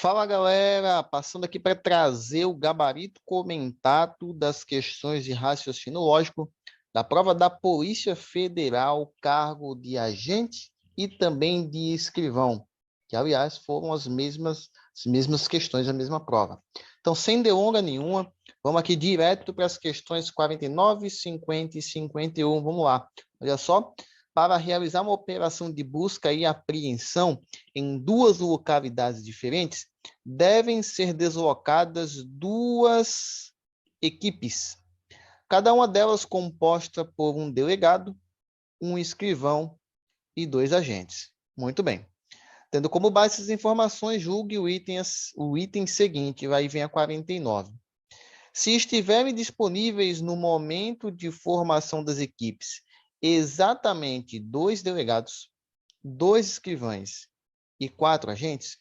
Fala galera, passando aqui para trazer o gabarito comentado das questões de raciocínio lógico da prova da Polícia Federal, cargo de agente e também de escrivão, que aliás foram as mesmas questões da mesma prova. Então, sem delonga nenhuma, vamos aqui direto para as questões 49, 50 e 51. Vamos lá, olha só. Para realizar uma operação de busca e apreensão em duas localidades diferentes, devem ser deslocadas duas equipes, cada uma delas composta por um delegado, um escrivão e dois agentes. Muito bem. Tendo como base essas informações, julgue o item seguinte, aí vem a 49. Se estiverem disponíveis no momento de formação das equipes exatamente dois delegados, dois escrivães e 4 agentes,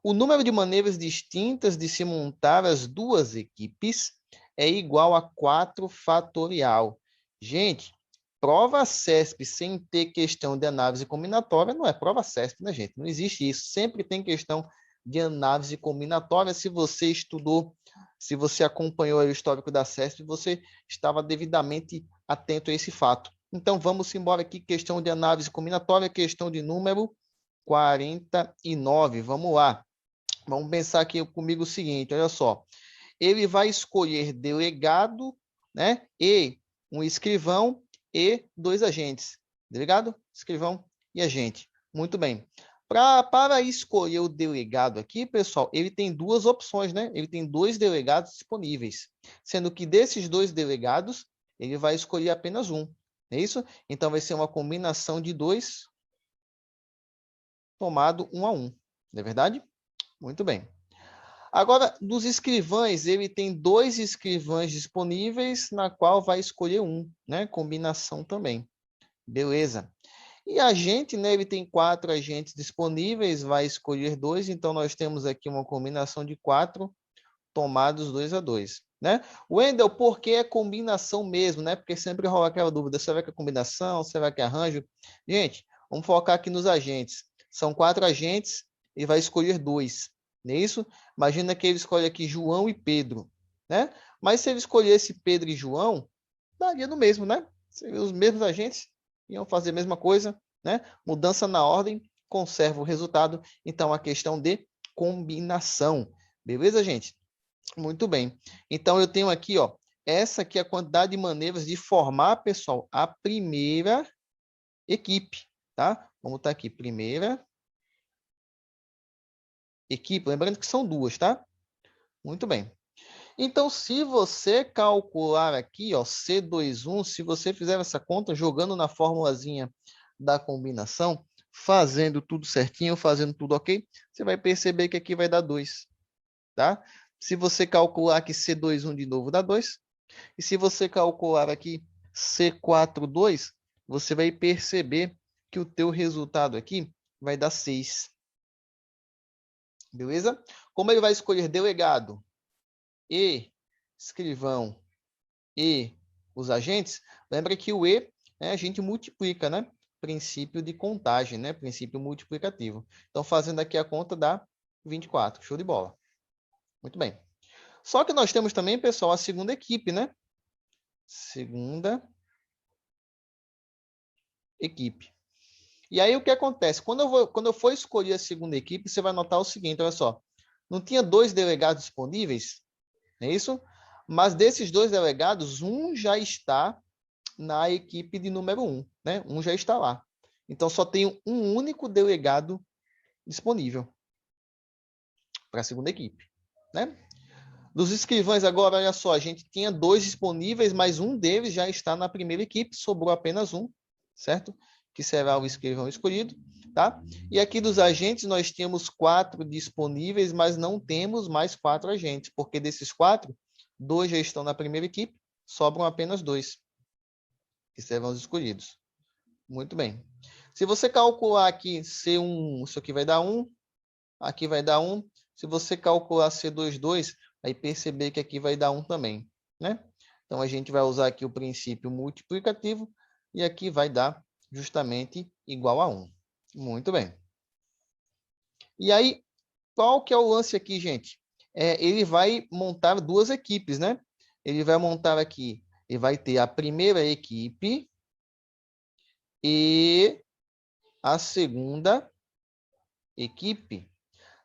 o número de maneiras distintas de se montar as duas equipes é igual a 4 fatorial. Gente, prova CESP sem ter questão de análise combinatória não é prova CESP, né, gente? Não existe isso. Sempre tem questão de análise combinatória. Se você estudou, se você acompanhou o histórico da CESP, você estava devidamente atento a esse fato. Então, vamos embora aqui, questão de análise combinatória, questão de número 49. Vamos lá. Vamos pensar aqui comigo o seguinte, olha só. Ele vai escolher delegado, né? E um escrivão e dois agentes. Delegado, escrivão e agente. Muito bem. Para escolher o delegado aqui, pessoal, ele tem duas opções, né? Ele tem dois delegados disponíveis. Sendo que desses dois delegados, ele vai escolher apenas um. É isso? Então, vai ser uma combinação de dois tomado 1 a 1. Não é verdade? Muito bem. Agora, dos escrivães, ele tem dois escrivães disponíveis, na qual vai escolher um, né? Combinação também. Beleza. E agente, né? Ele tem 4 agentes disponíveis, vai escolher dois, então nós temos aqui uma combinação de 4 tomados 2 a 2, né? Wendel, por que é combinação mesmo, né? Porque sempre rola aquela dúvida, será que é combinação, será que é arranjo? Gente, vamos focar aqui nos agentes. São 4 agentes e vai escolher 2, não é isso? Imagina que ele escolhe aqui João e Pedro, né? Mas se ele escolhesse Pedro e João, daria no mesmo, né? Os mesmos agentes iam fazer a mesma coisa, né? Mudança na ordem, conserva o resultado. Então, a questão de combinação. Beleza, gente? Muito bem. Então, eu tenho aqui, ó, essa aqui é a quantidade de maneiras de formar, pessoal, a primeira equipe, tá? Vamos botar aqui, primeira equipe. Lembrando que são duas, tá? Muito bem. Então, se você calcular aqui, ó, C21, se você fizer essa conta jogando na formulazinha da combinação, fazendo tudo certinho, fazendo tudo ok, você vai perceber que aqui vai dar 2, tá? Se você calcular aqui C21 de novo, dá 2. E se você calcular aqui C42, você vai perceber que o teu resultado aqui vai dar 6. Beleza? Como ele vai escolher delegado e escrivão e os agentes, lembra que o E, né, a gente multiplica, né? Princípio de contagem, né? Princípio multiplicativo. Então, fazendo aqui a conta, dá 24. Show de bola. Muito bem. Só que nós temos também, pessoal, a segunda equipe, né? Segunda equipe. E aí, o que acontece? Quando eu for escolher a segunda equipe, você vai notar o seguinte, olha só. Não tinha 2 delegados disponíveis, não é isso? Mas desses 2 delegados, um já está na equipe de número 1, né? Um já está lá. Então, só tem um único delegado disponível para a segunda equipe, né? Dos escrivães agora, olha só, a gente tinha 2 disponíveis, mas um deles já está na primeira equipe, sobrou apenas um, certo? Que será o escrivão escolhido, tá? E aqui dos agentes nós tínhamos 4 disponíveis, mas não temos mais 4 agentes, porque desses 4, 2 já estão na primeira equipe, sobram apenas 2, que serão os escolhidos. Muito bem. Se você calcular aqui C1, isso aqui vai dar 1, aqui vai dar 1. Se você calcular C22, vai perceber que aqui vai dar 1 também, né? Então, a gente vai usar aqui o princípio multiplicativo e aqui vai dar justamente igual a 1. Muito bem. E aí, qual que é o lance aqui, gente? Ele vai montar duas equipes, né? Ele vai montar aqui, ele vai ter a primeira equipe e a segunda equipe.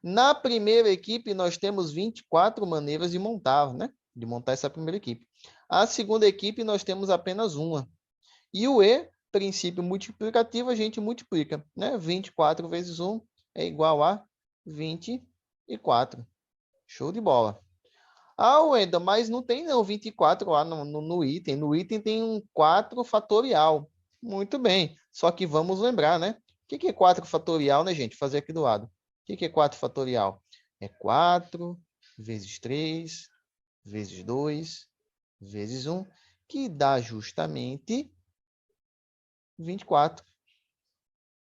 Na primeira equipe, nós temos 24 maneiras de montar, né? De montar essa primeira equipe. A segunda equipe, nós temos apenas uma. E o princípio multiplicativo, a gente multiplica, né? 24 vezes 1 é igual a 24. Show de bola. Ah, Wendel, mas não tem não 24 lá no item. No item tem um 4 fatorial. Muito bem. Só que vamos lembrar, né? O que é 4 fatorial, né, gente? Fazer aqui do lado. O que é 4 fatorial? É 4 vezes 3 vezes 2 vezes 1, que dá justamente 24.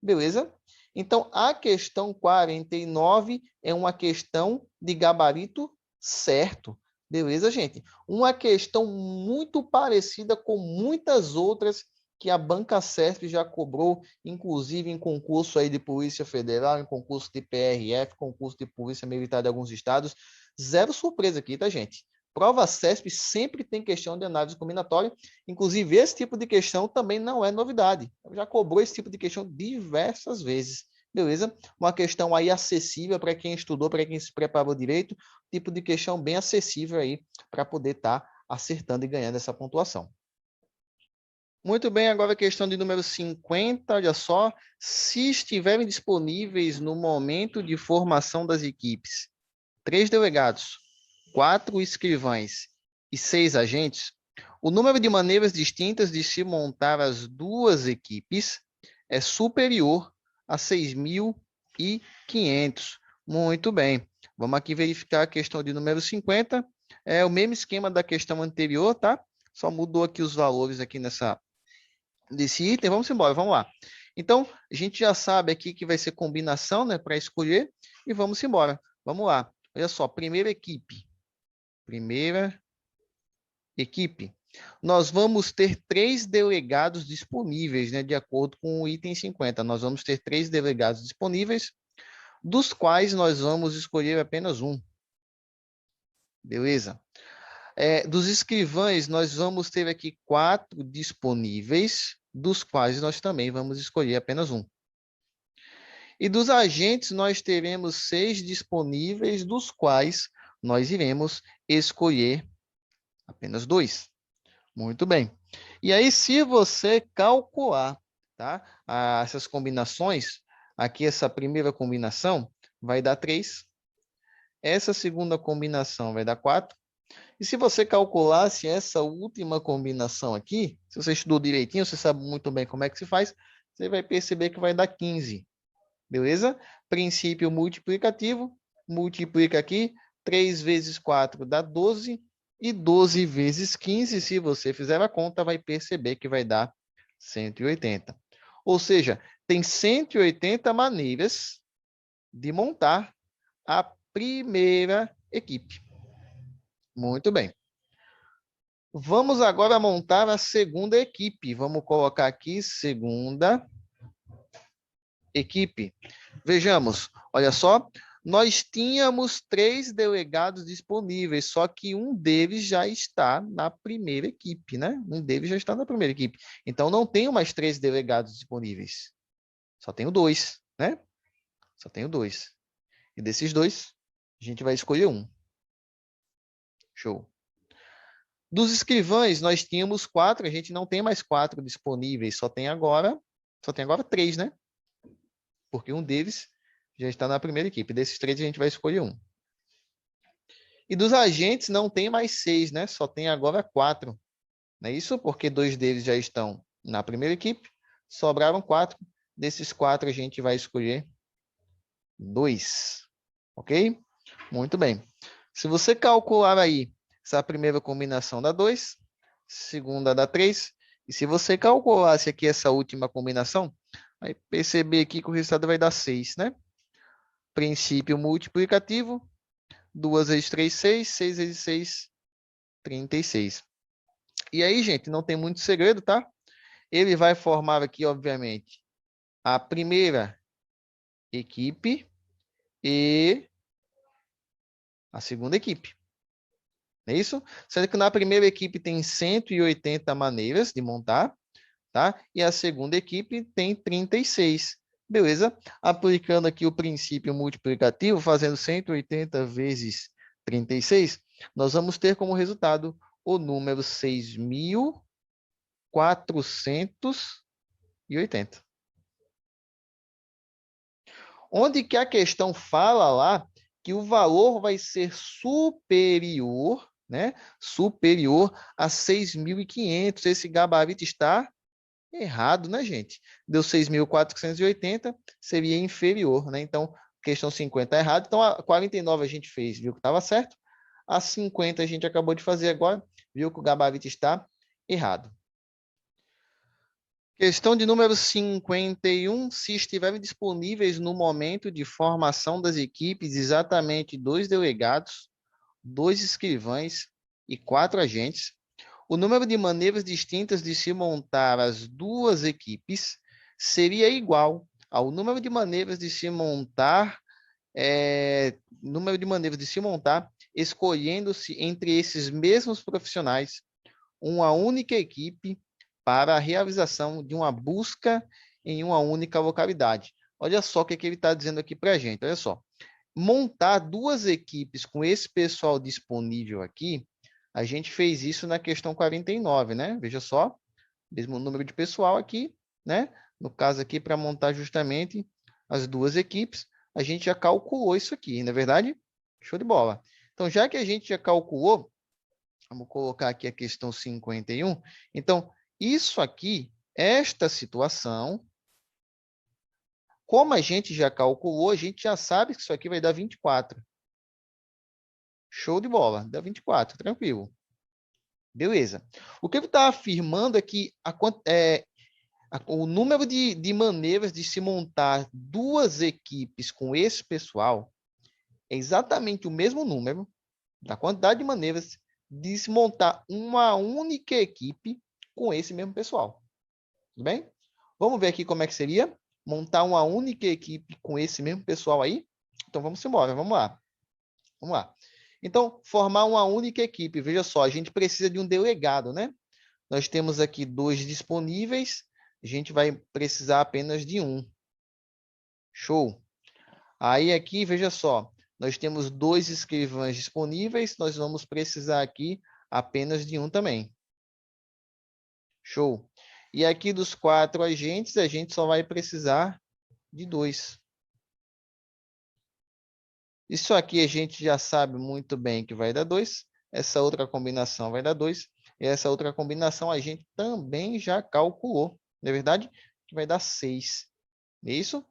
Beleza? Então, a questão 49 é uma questão de gabarito certo. Beleza, gente? Uma questão muito parecida com muitas outras que a Banca CESP já cobrou, inclusive em concurso aí de Polícia Federal, em concurso de PRF, concurso de Polícia Militar de alguns estados. Zero surpresa aqui, tá, gente? Prova CESP sempre tem questão de análise combinatória. Inclusive, esse tipo de questão também não é novidade. Já cobrou esse tipo de questão diversas vezes. Beleza? Uma questão aí acessível para quem estudou, para quem se preparou direito. Tipo de questão bem acessível aí para poder estar acertando e ganhando essa pontuação. Muito bem, agora a questão de número 50, olha só. Se estiverem disponíveis no momento de formação das equipes, 3 delegados, 4 escrivães e 6 agentes, o número de maneiras distintas de se montar as duas equipes é superior a 6.500. Muito bem. Vamos aqui verificar a questão de número 50. É o mesmo esquema da questão anterior, tá? Só mudou aqui os valores aqui desse item. Vamos embora, vamos lá. Então, a gente já sabe aqui que vai ser combinação, né, para escolher. E vamos embora. Vamos lá. Olha só, primeira equipe. Nós vamos ter 3 delegados disponíveis, né, de acordo com o item 50. Nós vamos ter 3 delegados disponíveis, dos quais nós vamos escolher apenas um. Beleza? Dos escrivães, nós vamos ter aqui 4 disponíveis, dos quais nós também vamos escolher apenas um. E dos agentes, nós teremos 6 disponíveis, dos quais nós iremos escolher apenas 2. Muito bem. E aí, se você calcular, tá, essas combinações, aqui essa primeira combinação vai dar 3. Essa segunda combinação vai dar 4. E se você calculasse essa última combinação aqui, se você estudou direitinho, você sabe muito bem como é que se faz, você vai perceber que vai dar 15. Beleza? Princípio multiplicativo, multiplica aqui, 3 vezes 4 dá 12, e 12 vezes 15, se você fizer a conta, vai perceber que vai dar 180. Ou seja, tem 180 maneiras de montar a primeira equipe. Muito bem. Vamos agora montar a segunda equipe. Vamos colocar aqui segunda equipe. Vejamos, olha só, nós tínhamos 3 delegados disponíveis, só que um deles já está na primeira equipe, né? Um deles já está na primeira equipe. Então, não tenho mais 3 delegados disponíveis. Só tenho 2, né? Só tenho 2. E desses 2, a gente vai escolher um. Show. Dos escrivães, nós tínhamos 4, a gente não tem mais 4 disponíveis, só tem agora 3, né? Porque um deles já está na primeira equipe. Desses 3, a gente vai escolher um. E dos agentes, não tem mais 6, né? Só tem agora 4. Não é isso? Porque 2 deles já estão na primeira equipe. Sobraram 4. Desses 4, a gente vai escolher 2. Ok? Muito bem. Se você calcular aí, essa primeira combinação dá 2. Segunda dá 3. E se você calculasse aqui essa última combinação, vai perceber aqui que o resultado vai dar 6, né? Princípio multiplicativo. 2 vezes 3, 6. 6 vezes 6, 36. E aí, gente, não tem muito segredo, tá? Ele vai formar aqui, obviamente, a primeira equipe e A segunda equipe. Não é isso? Sendo que na primeira equipe tem 180 maneiras de montar, tá? E a segunda equipe tem 36. Beleza? Aplicando aqui o princípio multiplicativo, fazendo 180 vezes 36, nós vamos ter como resultado o número 6.480. Onde que a questão fala lá que o valor vai ser superior, né? Superior a 6.500. Esse gabarito está errado, né, gente? Deu 6.480, seria inferior, né? Então, questão 50 é errado. Então, a 49 a gente fez, viu que estava certo. A 50 a gente acabou de fazer agora, viu que o gabarito está errado. Questão de número 51. Se estiverem disponíveis no momento de formação das equipes exatamente 2 delegados, 2 escrivães e 4 agentes, o número de maneiras distintas de se montar as 2 equipes seria igual ao número de maneiras de se montar, escolhendo-se entre esses mesmos profissionais uma única equipe para a realização de uma busca em uma única localidade. Olha só o que ele está dizendo aqui para a gente. Olha só. Montar 2 equipes com esse pessoal disponível aqui, a gente fez isso na questão 49, né? Veja só, mesmo número de pessoal aqui, né? No caso aqui, para montar justamente as 2 equipes, a gente já calculou isso aqui, não é verdade? Show de bola. Então, já que a gente já calculou, vamos colocar aqui a questão 51. Então, isso aqui, esta situação, como a gente já calculou, a gente já sabe que isso aqui vai dar 24. Show de bola, dá 24, tranquilo. Beleza. O que ele está afirmando é que o número de maneiras de se montar 2 equipes com esse pessoal é exatamente o mesmo número da quantidade de maneiras de se montar uma única equipe com esse mesmo pessoal. Tudo bem? Vamos ver aqui como é que seria montar uma única equipe com esse mesmo pessoal aí? Então, vamos embora. Vamos lá. Vamos lá. Então, formar uma única equipe. Veja só, a gente precisa de um delegado, né? Nós temos aqui 2 disponíveis. A gente vai precisar apenas de um. Show. Aí aqui, veja só, nós temos 2 escrivães disponíveis. Nós vamos precisar aqui apenas de um também. Show. E aqui dos 4 agentes, a gente só vai precisar de 2. Isso aqui a gente já sabe muito bem que vai dar 2. Essa outra combinação vai dar 2. E essa outra combinação a gente também já calculou. Não é verdade? Que vai dar 6. É isso?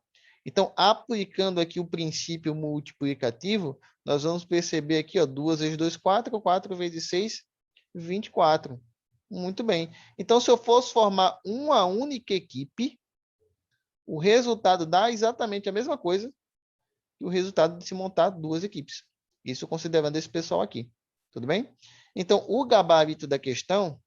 Então, aplicando aqui o princípio multiplicativo, nós vamos perceber aqui, ó, 2 vezes 2, 4. 4 vezes 6, 24. Muito bem. Então, se eu fosse formar uma única equipe, o resultado dá exatamente a mesma coisa que o resultado de se montar 2 equipes. Isso considerando esse pessoal aqui. Tudo bem? Então, o gabarito da questão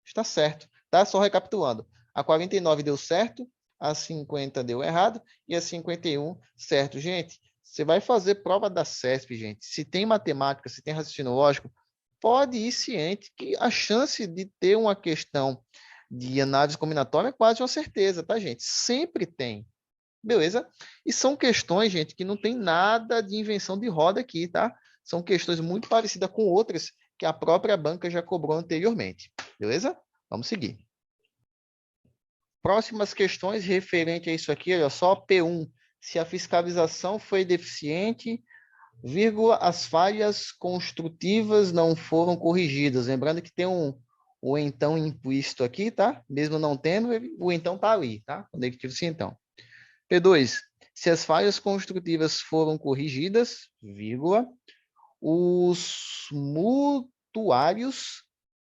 está certo. Tá? Só recapitulando. A 49 deu certo, a 50 deu errado e a 51 certo. Gente, você vai fazer prova da CESP, gente. Se tem matemática, se tem raciocínio lógico, pode ir ciente que a chance de ter uma questão de análise combinatória é quase uma certeza, tá, gente? Sempre tem. Beleza? E são questões, gente, que não tem nada de invenção de roda aqui, tá? São questões muito parecidas com outras que a própria banca já cobrou anteriormente. Beleza? Vamos seguir. Próximas questões referente a isso aqui, olha só, P1. Se a fiscalização foi deficiente, vírgula, as falhas construtivas não foram corrigidas. Lembrando que tem o então implícito aqui, tá? Mesmo não tendo, o então tá ali, tá? Conectivo-se então. P2. Se as falhas construtivas foram corrigidas, vírgula, os mutuários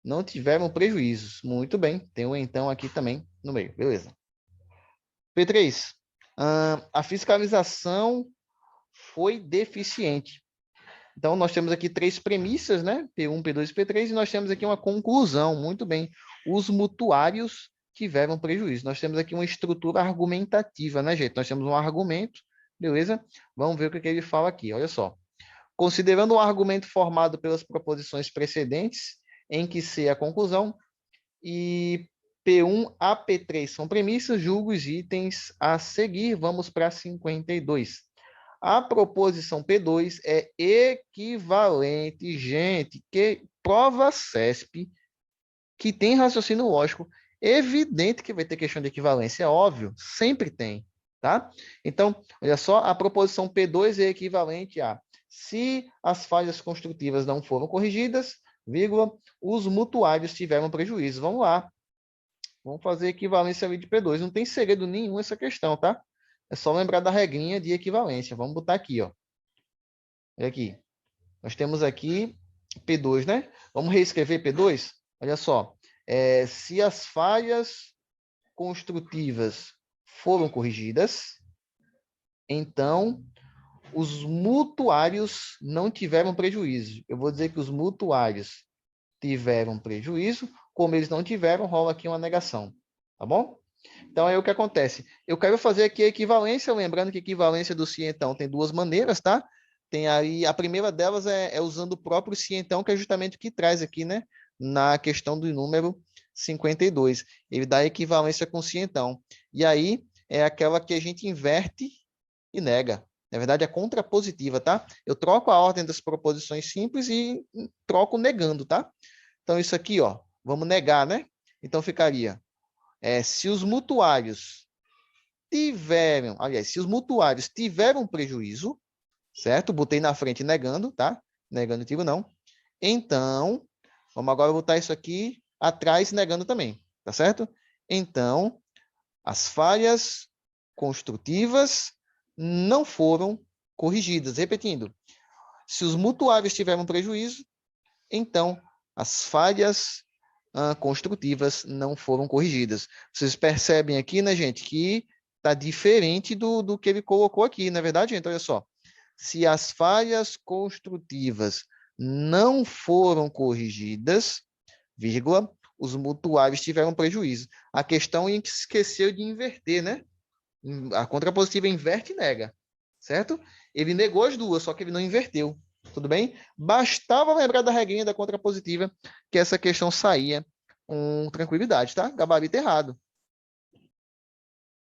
não tiveram prejuízos. Muito bem, tem o então aqui também no meio, beleza. P3. A fiscalização foi deficiente. Então, nós temos aqui 3 premissas, né? P1, P2 e P3, e nós temos aqui uma conclusão. Muito bem. Os mutuários tiveram prejuízo. Nós temos aqui uma estrutura argumentativa, né, gente? Nós temos um argumento, beleza? Vamos ver o que ele fala aqui, olha só. Considerando o argumento formado pelas proposições precedentes, em que C é a conclusão, e P1 a P3 são premissas, julgo os itens a seguir. Vamos para 52. A proposição P2 é equivalente, gente, que prova CESP, que tem raciocínio lógico, evidente que vai ter questão de equivalência, é óbvio, sempre tem, tá? Então, olha só, a proposição P2 é equivalente a se as falhas construtivas não foram corrigidas, vírgula, os mutuários tiveram prejuízo. Vamos lá. Vamos fazer equivalência ali de P2. Não tem segredo nenhum essa questão, tá? É só lembrar da regrinha de equivalência. Vamos botar aqui, ó. Olha aqui. Nós temos aqui P2, né? Vamos reescrever P2? Olha só. Se as falhas construtivas foram corrigidas, então os mutuários não tiveram prejuízo. Eu vou dizer que os mutuários tiveram prejuízo, como eles não tiveram, rola aqui uma negação, tá bom? Então, aí o que acontece? Eu quero fazer aqui a equivalência, lembrando que a equivalência do cientão tem duas maneiras, tá? Tem aí, a primeira delas é usando o próprio cientão, que é justamente o que traz aqui, né? Na questão do número 52. Ele dá equivalência com o cientão. E aí, é aquela que a gente inverte e nega. Na verdade, é contrapositiva, tá? Eu troco a ordem das proposições simples e troco negando, tá? Então, isso aqui, ó, vamos negar, né? Então, ficaria, se os mutuários tiveram, aliás, se os mutuários tiveram prejuízo, certo? Botei na frente negando, tá? Negativo não. Então, vamos agora botar isso aqui atrás negando também, tá certo? Então, as falhas construtivas não foram corrigidas. Repetindo, se os mutuários tiveram prejuízo, então as falhas construtivas não foram corrigidas. Vocês percebem aqui, né, gente, que está diferente do que ele colocou aqui, não é verdade, gente? Olha só. Se as falhas construtivas não foram corrigidas, vírgula, os mutuários tiveram prejuízo. A questão é que esqueceu de inverter, né? A contrapositiva inverte e nega, certo? Ele negou as duas, só que ele não inverteu. Tudo bem? Bastava lembrar da regrinha da contrapositiva que essa questão saía com tranquilidade, tá? Gabarito errado.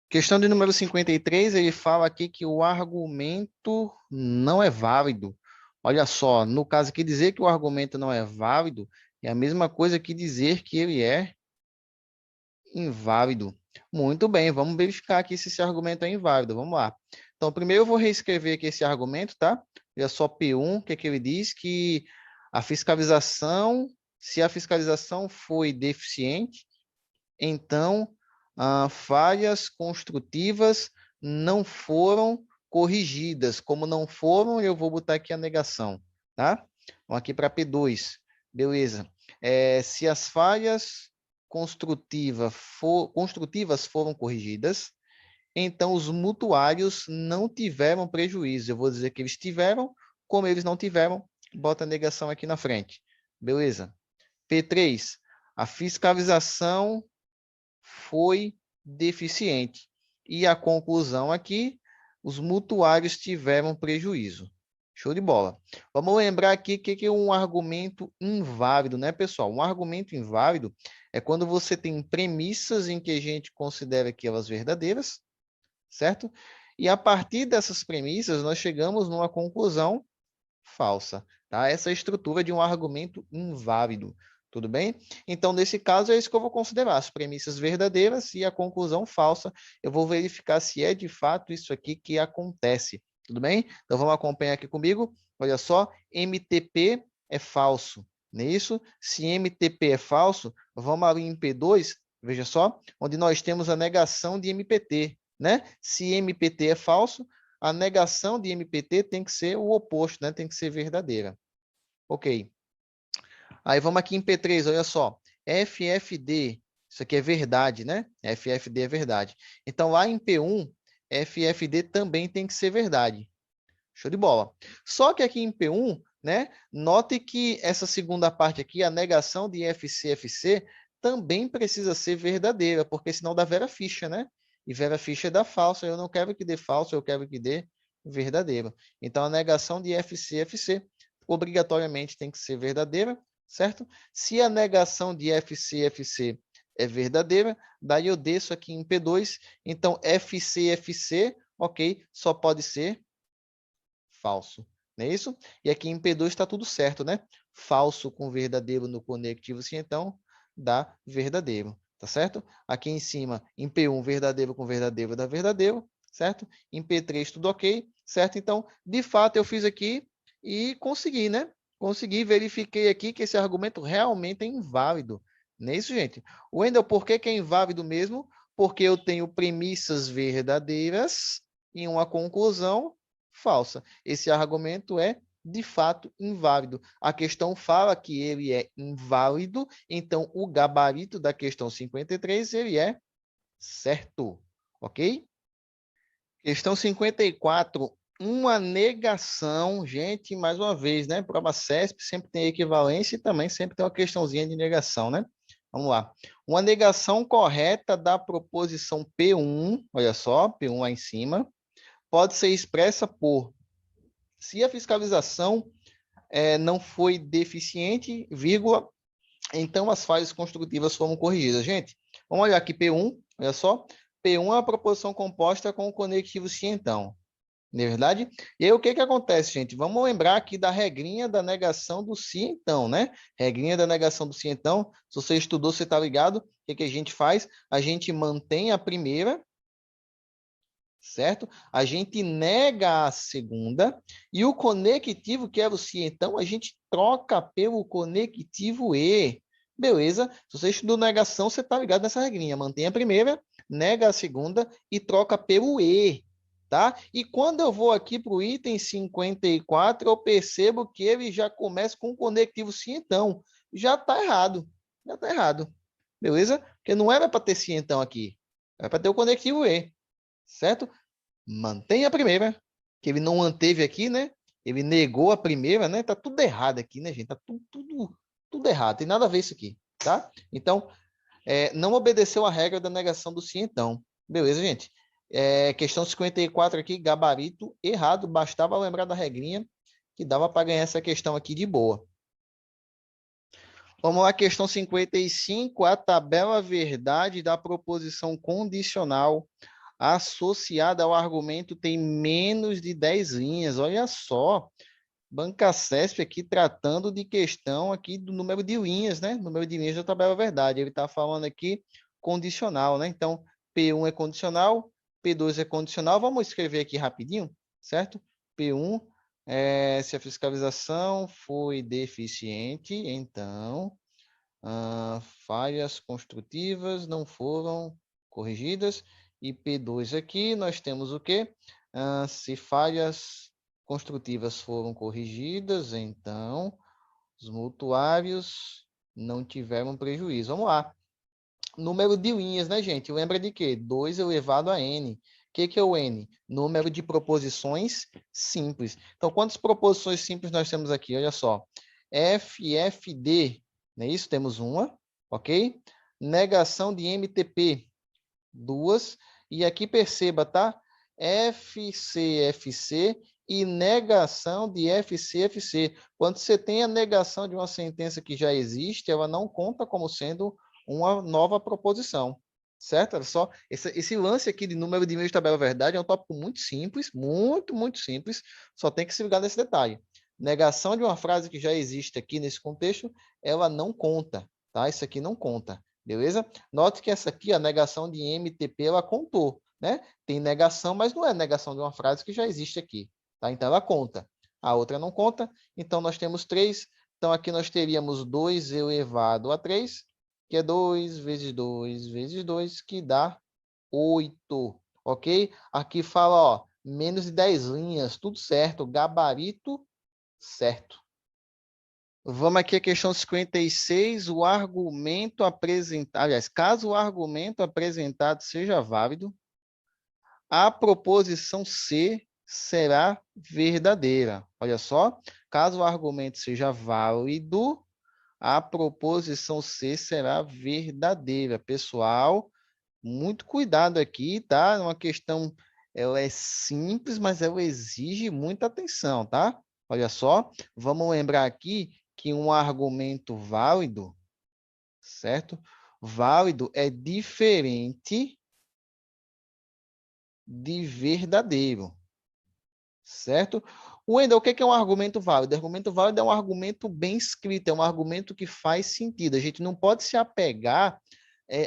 Questão de número 53, ele fala aqui que o argumento não é válido. Olha só, no caso aqui, dizer que o argumento não é válido é a mesma coisa que dizer que ele é inválido. Muito bem, vamos verificar aqui se esse argumento é inválido. Vamos lá. Então, primeiro eu vou reescrever aqui esse argumento, tá? Olha só P1, que ele diz que a fiscalização, se a fiscalização foi deficiente, então falhas construtivas não foram corrigidas. Como não foram, eu vou botar aqui a negação, tá? Vamos aqui para P2. Beleza. Se as falhas construtivas foram corrigidas, então os mutuários não tiveram prejuízo. Eu vou dizer que eles tiveram, como eles não tiveram, bota a negação aqui na frente. Beleza. P3, a fiscalização foi deficiente. E a conclusão aqui, os mutuários tiveram prejuízo. Show de bola. Vamos lembrar aqui que é um argumento inválido, né, pessoal? Um argumento inválido é quando você tem premissas em que a gente considera que elas verdadeiras, certo? E a partir dessas premissas, nós chegamos numa conclusão falsa, tá? Essa é a estrutura de um argumento inválido, tudo bem? Então, nesse caso, é isso que eu vou considerar, as premissas verdadeiras e a conclusão falsa. Eu vou verificar se é de fato isso aqui que acontece, tudo bem? Então, vamos acompanhar aqui comigo. Olha só, MTP é falso, não é isso? Se MTP é falso, vamos ali em P2, veja só, onde nós temos a negação de MPT, né? Se MPT é falso, a negação de MPT tem que ser o oposto, né? Tem que ser verdadeira. Ok. Aí vamos aqui em P3, olha só. FFD, isso aqui é verdade, né? FFD é verdade. Então, lá em P1, FFD também tem que ser verdade. Show de bola. Só que aqui em P1, né? Note que essa segunda parte aqui, a negação de FCFC, também precisa ser verdadeira, porque senão dá vera ficha, né? E vera ficha dá falsa. Eu não quero que dê falso, eu quero que dê verdadeiro. Então, a negação de FC obrigatoriamente tem que ser verdadeira, certo? Se a negação de FC é verdadeira, daí eu desço aqui em P2, então FC, ok, só pode ser falso, não é isso? E aqui em P2 está tudo certo, né? Falso com verdadeiro no conectivo, sim, então dá verdadeiro, tá certo? Aqui em cima, em P1, verdadeiro com verdadeiro dá verdadeiro, certo? Em P3 tudo ok, certo? Então, de fato, eu fiz aqui e consegui, né? Consegui, verifiquei aqui que esse argumento realmente é inválido. Não é isso, gente? Wendel, por que é inválido mesmo? Porque eu tenho premissas verdadeiras e uma conclusão falsa. Esse argumento é, de fato, inválido. A questão fala que ele é inválido, então o gabarito da questão 53 ele é certo, ok? Questão 54, uma negação, gente, mais uma vez, né? Prova CESP sempre tem equivalência e também sempre tem uma questãozinha de negação, né? Vamos lá. Uma negação correta da proposição P1, olha só, P1 lá em cima, pode ser expressa por se a fiscalização não foi deficiente, vírgula, então as falhas construtivas foram corrigidas. Gente, vamos olhar aqui P1, olha só. P1 é a proposição composta com o conectivo se então. Não é verdade? E aí o que acontece, gente? Vamos lembrar aqui da regrinha da negação do se então, né? Regrinha da negação do se então. Se você estudou, você está ligado. O que a gente faz? A gente mantém a primeira, certo? A gente nega a segunda e o conectivo, que era o se então, a gente troca pelo conectivo e. Beleza? Se você estudou negação, você está ligado nessa regrinha. Mantém a primeira, nega a segunda e troca pelo e. Tá? E quando eu vou aqui para o item 54, eu percebo que ele já começa com o conectivo se então. Já está errado. Já está errado. Beleza? Porque não era para ter se então aqui. Era para ter o conectivo e. Certo? Mantém a primeira, que ele não manteve aqui, né? Ele negou a primeira, né? Tá tudo errado aqui, né, gente? Tá tudo errado. Tem nada a ver isso aqui, tá? Então, não obedeceu a regra da negação do sim, então. Beleza, gente? Questão 54 aqui, gabarito errado. Bastava lembrar da regrinha que dava para ganhar essa questão aqui de boa. Vamos lá, questão 55, a tabela verdade da proposição condicional associada ao argumento tem menos de 10 linhas. Olha só, Banca CESP aqui tratando de questão aqui do número de linhas, né? Número de linhas da tabela verdade. Ele está falando aqui condicional, né? Então, P1 é condicional, P2 é condicional. Vamos escrever aqui rapidinho, certo? P1, se a fiscalização foi deficiente, então falhas construtivas não foram corrigidas. E P2 aqui, nós temos o quê? Se falhas construtivas foram corrigidas, então os mutuários não tiveram prejuízo. Vamos lá. Número de linhas, né, gente? Lembra de quê? 2 elevado a n. O que é o n? Número de proposições simples. Então, quantas proposições simples nós temos aqui? Olha só. FFD, não é isso? Temos uma, ok? Negação de MTP, duas. E aqui perceba, tá? FCFC e negação de FCFC. Quando você tem a negação de uma sentença que já existe, ela não conta como sendo uma nova proposição, certo? Olha só, esse lance aqui de número de meios de tabela verdade é um tópico muito simples, muito simples, só tem que se ligar nesse detalhe. Negação de uma frase que já existe aqui nesse contexto, ela não conta, tá? Isso aqui não conta, beleza? Note que essa aqui, a negação de MTP, ela contou, né? Tem negação, mas não é negação de uma frase que já existe aqui, tá? Então ela conta. A outra não conta, então nós temos 3. Então aqui nós teríamos 2 elevado a 3, que é 2 vezes 2 vezes 2, que dá 8, ok? Aqui fala, ó, menos de 10 linhas, tudo certo, gabarito certo. Vamos aqui à questão 56, o argumento apresentado, aliás, caso o argumento apresentado seja válido, a proposição C será verdadeira. Olha só, caso o argumento seja válido, a proposição C será verdadeira. Pessoal, muito cuidado aqui, tá? É uma questão ela é simples, mas ela exige muita atenção, tá? Olha só, vamos lembrar aqui que um argumento válido, certo? Válido é diferente de verdadeiro, certo? Wendel, o que é um argumento válido? Argumento válido é um argumento bem escrito, é um argumento que faz sentido. A gente não pode se apegar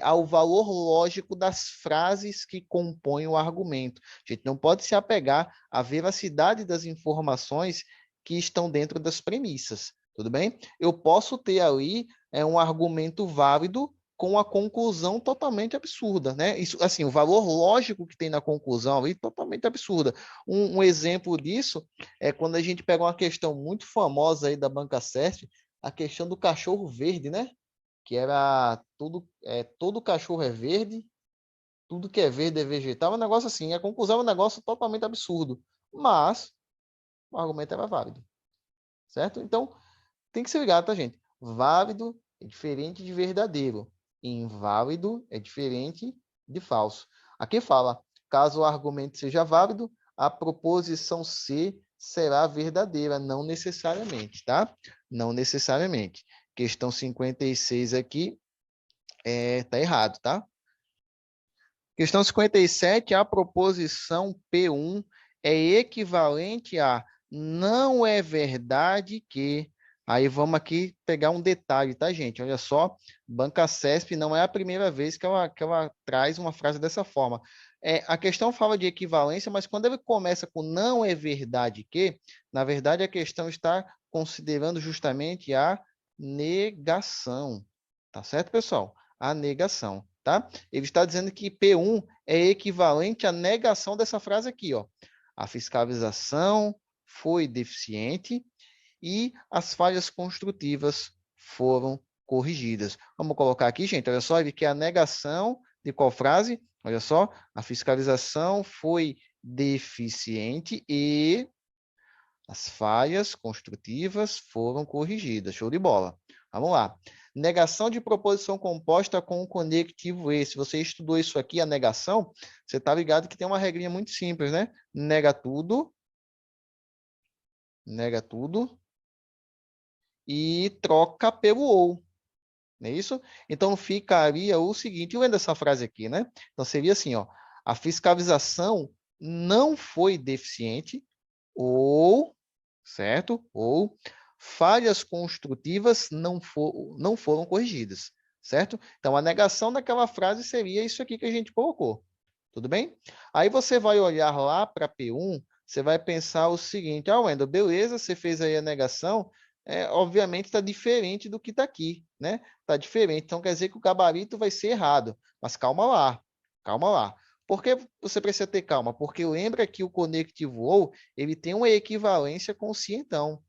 ao valor lógico das frases que compõem o argumento. A gente não pode se apegar à veracidade das informações que estão dentro das premissas, tudo bem? Eu posso ter ali um argumento válido com a conclusão totalmente absurda, né? Isso, assim, o valor lógico que tem na conclusão ali, totalmente absurda. Um exemplo disso é quando a gente pega uma questão muito famosa aí da Banca Sérgio, a questão do cachorro verde, né? Que era todo cachorro é verde, tudo que é verde é vegetal, um negócio assim. A conclusão é um negócio totalmente absurdo, mas o argumento era válido, certo? Então, tem que se ligar, tá, gente? Válido é diferente de verdadeiro. Inválido é diferente de falso. Aqui fala, caso o argumento seja válido, a proposição C será verdadeira, não necessariamente, tá? Não necessariamente. Questão 56 aqui tá errado, tá? Questão 57, a proposição P1 é equivalente a não é verdade que... Aí vamos aqui pegar um detalhe, tá, gente? Olha só, Banca CESP não é a primeira vez que ela traz uma frase dessa forma. A questão fala de equivalência, mas quando ele começa com não é verdade que, na verdade a questão está considerando justamente a negação. Tá certo, pessoal? A negação, tá? Ele está dizendo que P1 é equivalente à negação dessa frase aqui, ó. A fiscalização foi deficiente e as falhas construtivas foram corrigidas. Vamos colocar aqui, gente, olha só, ele quer a negação de qual frase? Olha só, a fiscalização foi deficiente e as falhas construtivas foram corrigidas. Show de bola. Vamos lá. Negação de proposição composta com o conectivo E. Se você estudou isso aqui, a negação, você está ligado que tem uma regrinha muito simples, né? Nega tudo e troca pelo ou. Não é isso? Então, ficaria o seguinte, lendo essa frase aqui, né? Então, seria assim, ó, a fiscalização não foi deficiente ou, certo? Ou falhas construtivas não foram corrigidas, certo? Então, a negação daquela frase seria isso aqui que a gente colocou, tudo bem? Aí você vai olhar lá para P1, você vai pensar o seguinte, Wendel, beleza, você fez aí a negação, obviamente está diferente do que está aqui, né? Está diferente, então quer dizer que o gabarito vai ser errado, mas calma lá, calma lá. Por que você precisa ter calma? Porque lembra que o conectivo ou ele tem uma equivalência com o se então.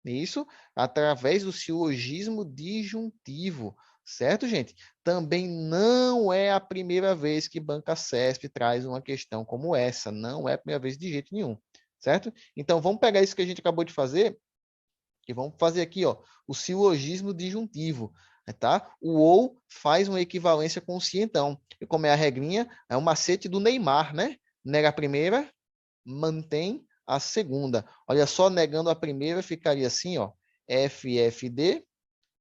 Isso através do silogismo disjuntivo, certo, gente? Também não é a primeira vez que Banca CESP traz uma questão como essa, não é a primeira vez de jeito nenhum, certo? Então, vamos pegar isso que a gente acabou de fazer e vamos fazer aqui, ó, o silogismo disjuntivo, tá? O ou faz uma equivalência com o se então. E como é a regrinha, é um macete do Neymar, né? Nega a primeira, mantém a segunda. Olha só, negando a primeira, ficaria assim, ó, FFD,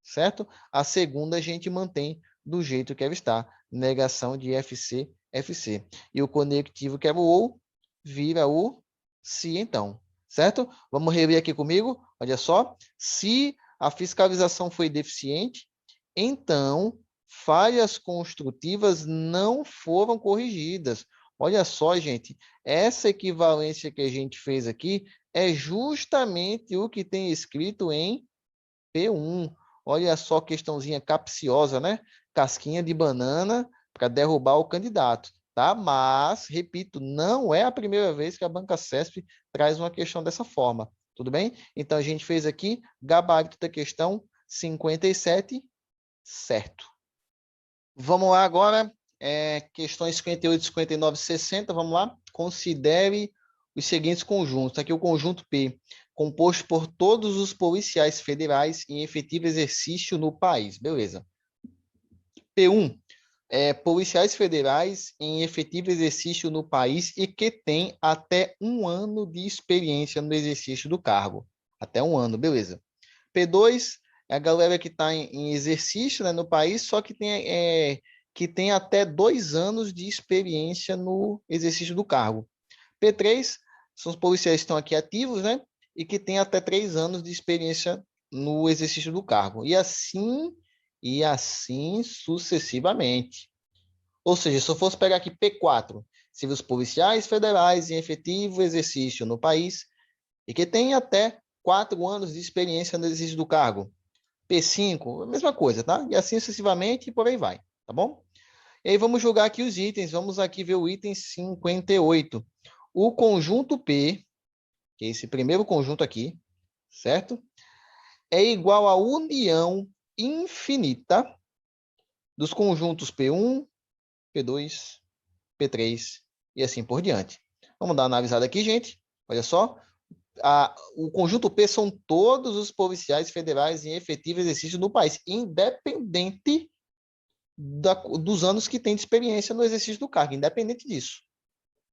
certo? A segunda a gente mantém do jeito que ela está, negação de FC, FC. E o conectivo que era o ou, vira o se então, certo? Vamos rever aqui comigo, olha só. Se a fiscalização foi deficiente, então falhas construtivas não foram corrigidas. Olha só, gente, essa equivalência que a gente fez aqui é justamente o que tem escrito em P1. Olha só, questãozinha capciosa, né? Casquinha de banana para derrubar o candidato, tá? Mas, repito, não é a primeira vez que a Banca CESP traz uma questão dessa forma, tudo bem? Então, a gente fez aqui gabarito da questão 57, certo. Vamos lá agora, questões 58, 59, 60, vamos lá. Considere os seguintes conjuntos. Aqui o conjunto P, composto por todos os policiais federais em efetivo exercício no país. Beleza. P1, policiais federais em efetivo exercício no país e que tem até 1 ano de experiência no exercício do cargo. Até 1 ano, beleza. P2 é a galera que está em exercício, né, no país, só que tem até 2 anos de experiência no exercício do cargo. P3 são os policiais que estão aqui ativos, né, e que têm até 3 anos de experiência no exercício do cargo. E assim sucessivamente. Ou seja, se eu fosse pegar aqui P4, civis policiais federais em efetivo exercício no país e que tem até 4 anos de experiência no exercício do cargo. P5, a mesma coisa, tá? E assim sucessivamente e por aí vai, tá bom? E aí vamos jogar aqui os itens, vamos aqui ver o item 58. O conjunto P, que é esse primeiro conjunto aqui, certo? É igual à união infinita dos conjuntos P1, P2, P3 e assim por diante. Vamos dar uma analisada aqui, gente. Olha só. O conjunto P são todos os policiais federais em efetivo exercício no país, independente dos anos que tem de experiência no exercício do cargo, independente disso.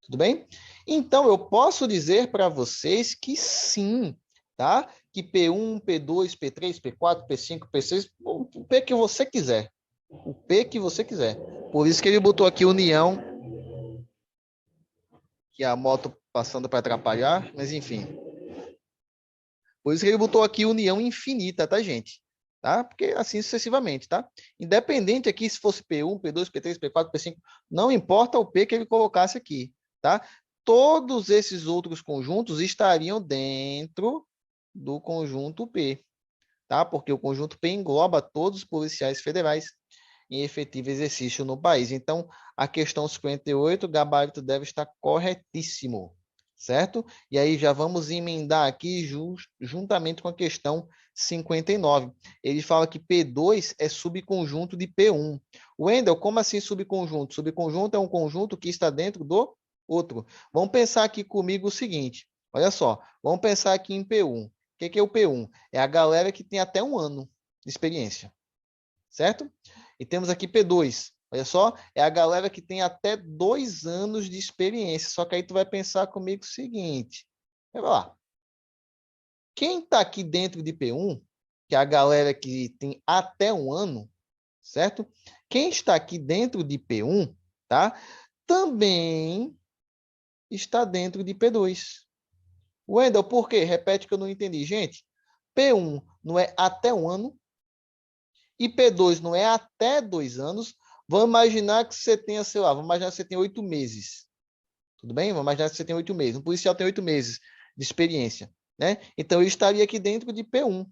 Tudo bem? Então, eu posso dizer para vocês que sim, tá? Que P1, P2, P3, P4, P5, P6, o P que você quiser. O P que você quiser. Por isso que ele botou aqui união, que é a moto passando para atrapalhar, mas enfim. Por isso que ele botou aqui união infinita, tá, gente? Tá? Porque assim sucessivamente, tá? Independente aqui se fosse P1, P2, P3, P4, P5, não importa o P que ele colocasse aqui, tá? Todos esses outros conjuntos estariam dentro do conjunto P, tá? Porque o conjunto P engloba todos os policiais federais em efetivo exercício no país. Então, a questão 58, o gabarito deve estar corretíssimo, certo? E aí já vamos emendar aqui juntamente com a questão 59. Ele fala que P2 é subconjunto de P1. Wendel, como assim subconjunto? Subconjunto é um conjunto que está dentro do outro. Vamos pensar aqui comigo o seguinte, olha só, vamos pensar aqui em P1. O que é o P1? É a galera que tem até 1 ano de experiência, certo? E temos aqui P2. Olha só, é a galera que tem até 2 anos de experiência. Só que aí tu vai pensar comigo o seguinte. Vai lá. Quem está aqui dentro de P1, que é a galera que tem até 1 ano, certo? Quem está aqui dentro de P1, tá? Também está dentro de P2. Wendel, por quê? Repete que eu não entendi. Gente, P1 não é até 1 ano, e P2 não é até 2 anos, vamos imaginar que você tenha, sei lá, vamos imaginar que você tem 8 meses. Tudo bem? Vamos imaginar que você tem 8 meses. Um policial tem 8 meses de experiência, né? Então, eu estaria aqui dentro de P1,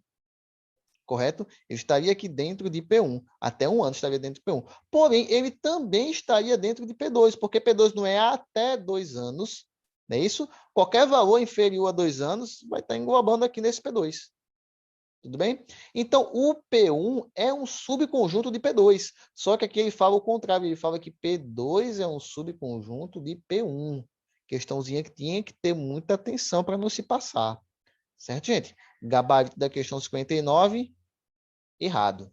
correto? Eu estaria aqui dentro de P1. Até 1 ano estaria dentro de P1. Porém, ele também estaria dentro de P2, porque P2 não é até 2 anos, não é isso? Qualquer valor inferior a 2 anos vai estar englobando aqui nesse P2. Tudo bem? Então, o P1 é um subconjunto de P2. Só que aqui ele fala o contrário. Ele fala que P2 é um subconjunto de P1. Questãozinha que tinha que ter muita atenção para não se passar. Certo, gente? Gabarito da questão 59, errado.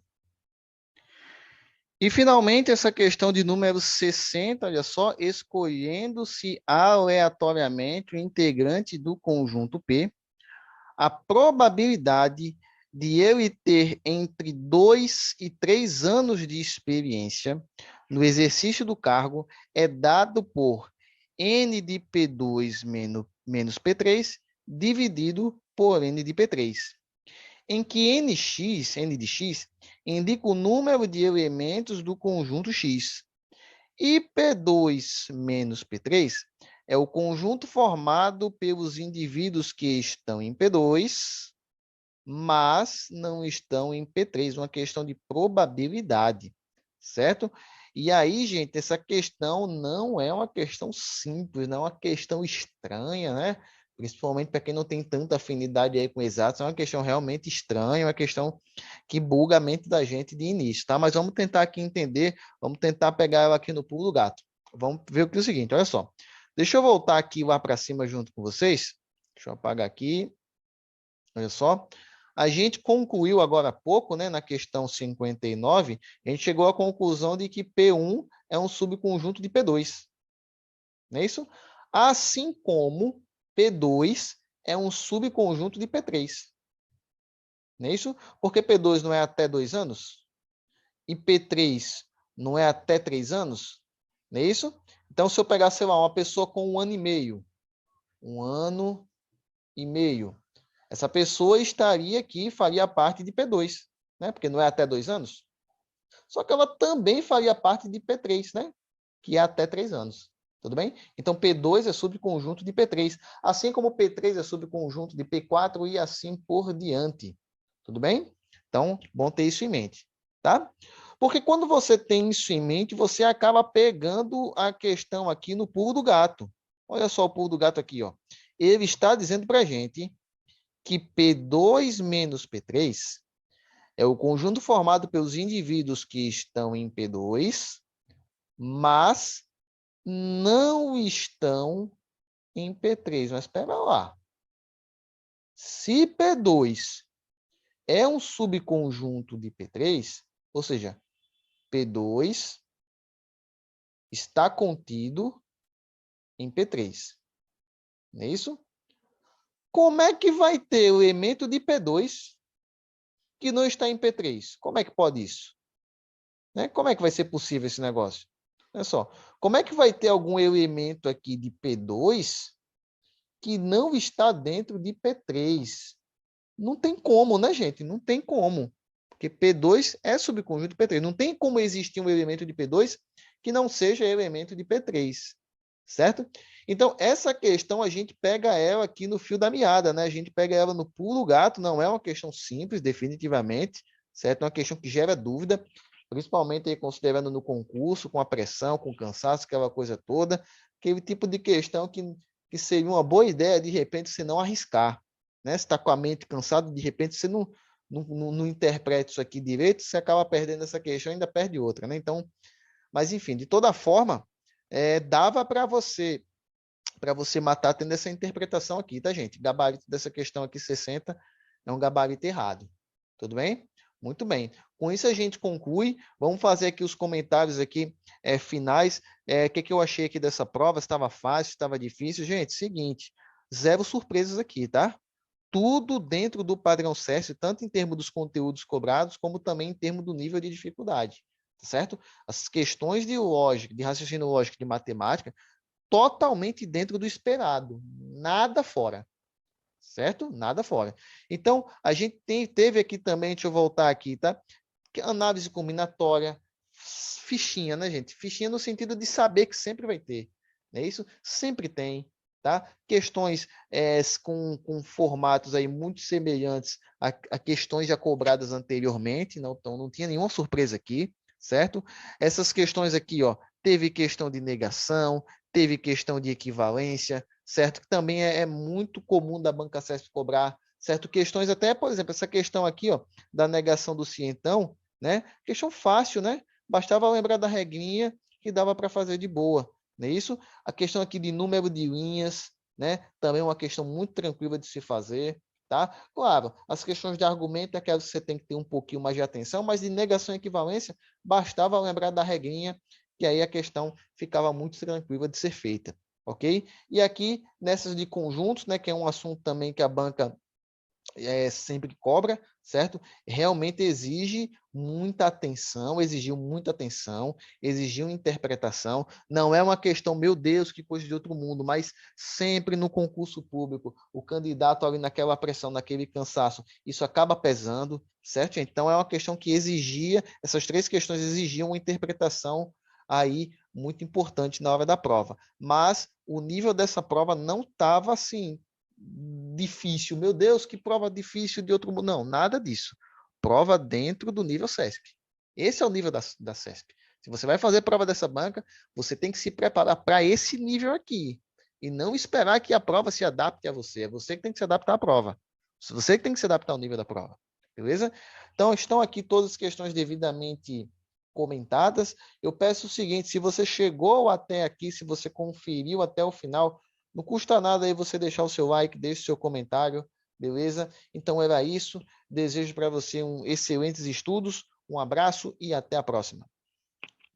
E, finalmente, essa questão de número 60, olha só, escolhendo-se aleatoriamente o integrante do conjunto P, a probabilidade de ele ter entre 2 e 3 anos de experiência no exercício do cargo é dado por N de P2 menos P3 dividido por N de P3, em que N de X, indica o número de elementos do conjunto X, e P2 menos P3 é o conjunto formado pelos indivíduos que estão em P2, mas não estão em P3, uma questão de probabilidade, certo? E aí, gente, essa questão não é uma questão simples, não é uma questão estranha, né? Principalmente para quem não tem tanta afinidade aí com exatos, é uma questão realmente estranha, uma questão que buga a mente da gente de início, tá? Mas vamos tentar aqui entender, vamos tentar pegar ela aqui no pulo do gato. Vamos ver o que é o seguinte, olha só. Deixa eu voltar aqui lá para cima junto com vocês. Deixa eu apagar aqui. Olha só. A gente concluiu agora há pouco, né, na questão 59, a gente chegou à conclusão de que P1 é um subconjunto de P2. Não é isso? Assim como P2 é um subconjunto de P3. Não é isso? Porque P2 não é até 2 anos? E P3 não é até 3 anos? Não é isso? Então, se eu pegar, sei lá, uma pessoa com 1 ano e meio, essa pessoa estaria aqui, faria parte de P2, né? Porque não é até 2 anos. Só que ela também faria parte de P3, né? Que é até 3 anos. Tudo bem? Então, P2 é subconjunto de P3, assim como P3 é subconjunto de P4 e assim por diante. Tudo bem? Então, bom ter isso em mente, tá? Porque quando você tem isso em mente, você acaba pegando a questão aqui no pulo do gato. Olha só o pulo do gato aqui, ó. Ele está dizendo para a gente que P2 menos P3 é o conjunto formado pelos indivíduos que estão em P2, mas não estão em P3. Mas espera lá. Se P2 é um subconjunto de P3, ou seja, P2 está contido em P3. Não é isso? Como é que vai ter o elemento de P2 que não está em P3? Como é que pode isso? Né? Como é que vai ser possível esse negócio? Olha só, como é que vai ter algum elemento aqui de P2 que não está dentro de P3? Não tem como, né, gente? Não tem como. Porque P2 é subconjunto de P3. Não tem como existir um elemento de P2 que não seja elemento de P3. Certo? Então, essa questão a gente pega ela aqui no fio da meada, né? A gente pega ela no pulo gato, não é uma questão simples, definitivamente, certo? É uma questão que gera dúvida, principalmente aí, considerando no concurso, com a pressão, com o cansaço, aquela coisa toda, aquele tipo de questão que seria uma boa ideia, de repente, você não arriscar, né? Você está com a mente cansada, de repente, você não interpreta isso aqui direito, você acaba perdendo essa questão e ainda perde outra, né? Então, mas enfim, de toda forma, dava para você matar tendo essa interpretação aqui, tá, gente? Gabarito dessa questão aqui, 60, é um gabarito errado. Tudo bem? Muito bem. Com isso a gente conclui. Vamos fazer aqui os comentários aqui finais. O que eu achei aqui dessa prova? Estava fácil, estava difícil? Gente, seguinte, zero surpresas aqui, tá? Tudo dentro do padrão CESP, tanto em termos dos conteúdos cobrados, como também em termos do nível de dificuldade, tá certo? As questões de lógica, de raciocínio lógico, de matemática, totalmente dentro do esperado, nada fora, certo? Nada fora. Então, a gente teve aqui também, deixa eu voltar aqui, tá? Análise combinatória, fichinha, né, gente? Fichinha no sentido de saber que sempre vai ter, não é isso? Sempre tem, tá? Questões com formatos aí muito semelhantes a questões já cobradas anteriormente, então não tinha nenhuma surpresa aqui, certo? Essas questões aqui, ó, teve questão de negação, teve questão de equivalência, certo? Que também é muito comum da banca CESP cobrar, certo? Questões até, por exemplo, essa questão aqui, ó, da negação do cientão, né? Questão fácil, né? Bastava lembrar da regrinha que dava para fazer de boa, não é isso? A questão aqui de número de linhas, né? Também é uma questão muito tranquila de se fazer, tá? Claro, as questões de argumento é aquelas que você tem que ter um pouquinho mais de atenção, mas de negação e equivalência, bastava lembrar da regrinha, que aí a questão ficava muito tranquila de ser feita, ok? E aqui, nessas de conjuntos, né, que é um assunto também que a banca sempre cobra, certo? Realmente exigiu muita atenção, exigiu interpretação. Não é uma questão, meu Deus, que coisa de outro mundo, mas sempre no concurso público, o candidato ali naquela pressão, naquele cansaço, isso acaba pesando, certo? Então é uma questão que essas três questões exigiam uma interpretação aí muito importante na hora da prova. Mas o nível dessa prova não estava assim difícil, meu Deus, que prova difícil de outro mundo. Não, nada disso. Prova dentro do nível CESP. Esse é o nível da CESP. Se você vai fazer prova dessa banca, você tem que se preparar para esse nível aqui. E não esperar que a prova se adapte a você. É você que tem que se adaptar à prova. Você que tem que se adaptar ao nível da prova. Beleza? Então, estão aqui todas as questões devidamente comentadas. Eu peço o seguinte, se você chegou até aqui, se você conferiu até o final, não custa nada aí você deixar o seu like, deixe o seu comentário, beleza? Então era isso. Desejo para você excelentes estudos, um abraço e até a próxima.